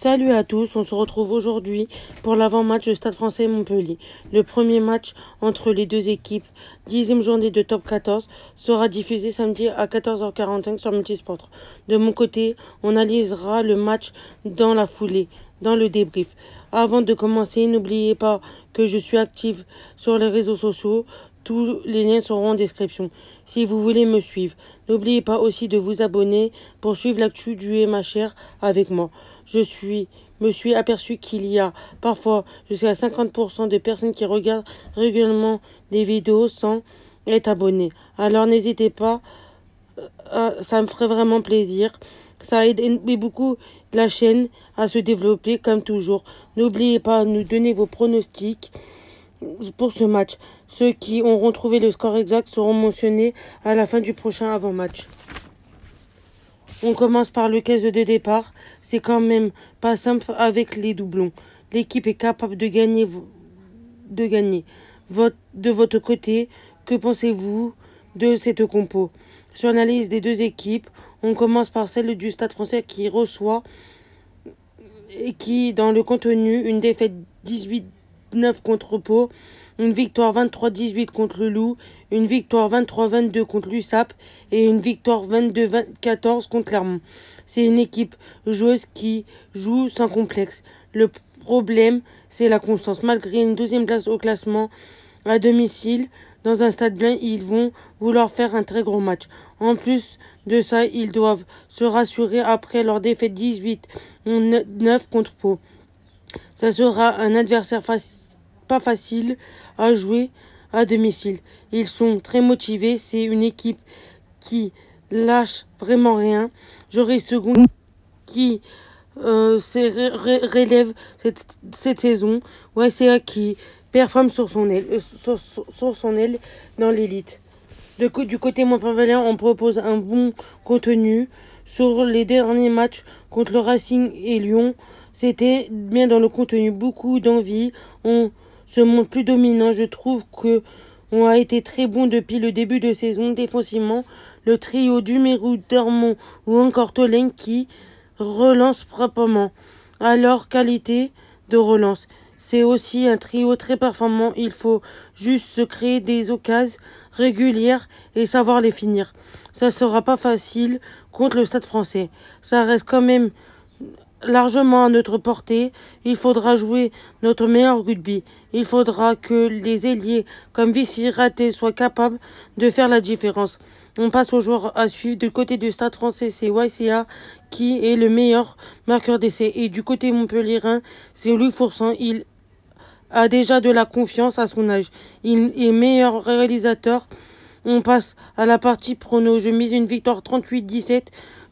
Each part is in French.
Salut à tous, on se retrouve aujourd'hui pour l'avant-match de Stade Français Montpellier. Le premier match entre les deux équipes, 10e journée de top 14, sera diffusé samedi à 14h45 sur Multisport. De mon côté, on analysera le match dans la foulée, dans le débrief. Avant de commencer, n'oubliez pas que je suis active sur les réseaux sociaux. Tous les liens seront en description. Si vous voulez me suivre, n'oubliez pas aussi de vous abonner pour suivre l'actu du MHR avec moi. Me suis aperçu qu'il y a parfois jusqu'à 50% de personnes qui regardent régulièrement des vidéos sans être abonnées. Alors n'hésitez pas, ça me ferait vraiment plaisir. Ça aide beaucoup la chaîne à se développer comme toujours. N'oubliez pas de nous donner vos pronostics pour ce match. Ceux qui auront trouvé le score exact seront mentionnés à la fin du prochain avant-match. On commence par le 15 de départ. C'est quand même pas simple avec les doublons. L'équipe est capable de gagner. De votre côté, que pensez-vous de cette compo? Sur l'analyse des deux équipes, on commence par celle du Stade Français qui reçoit et qui, dans le contenu, une défaite 18-9 contre Pau, une victoire 23-18 contre le Loup, une victoire 23-22 contre l'USAP et une victoire 22-14 contre Clermont. C'est une équipe joueuse qui joue sans complexe. Le problème, c'est la constance. Malgré une deuxième place au classement à domicile, dans un stade plein, ils vont vouloir faire un très gros match. En plus de ça, ils doivent se rassurer après leur défaite 18-9 contre Pau. Ça sera un adversaire pas facile à jouer à domicile. Ils sont très motivés. C'est une équipe qui lâche vraiment rien. Joris Second qui relève cette saison. YCA qui performe sur son aile dans l'élite. Du côté Montpellier, on propose un bon contenu. Sur les derniers matchs contre le Racing et Lyon, c'était bien dans le contenu, beaucoup d'envie. On se montre plus dominant. Je trouve que on a été très bon depuis le début de saison. Défensivement, le trio Dumerou, Dormont ou encore Tolène qui relance proprement. À leur qualité de relance, c'est aussi un trio très performant. Il faut juste se créer des occasions régulières et savoir les finir. Ça sera pas facile contre le Stade Français. Ça reste quand même largement à notre portée. Il faudra jouer notre meilleur rugby. Il faudra que les ailiers comme Vici Raté soient capables de faire la différence. On passe aux joueurs à suivre. Du côté du Stade Français, c'est YCA qui est le meilleur marqueur d'essai. Et du côté montpellierin, c'est Louis Foursan. Il a déjà de la confiance à son âge. Il est meilleur réalisateur. On passe à la partie prono. Je mise une victoire 38-17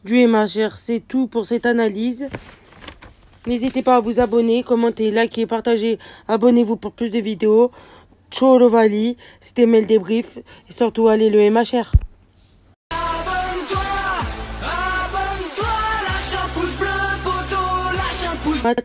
du MHR. C'est tout pour cette analyse. N'hésitez pas à vous abonner, commenter, liker, partager. Abonnez-vous pour plus de vidéos. Ciao le Vali, c'était Mel Débrief. Et surtout, allez le MHR.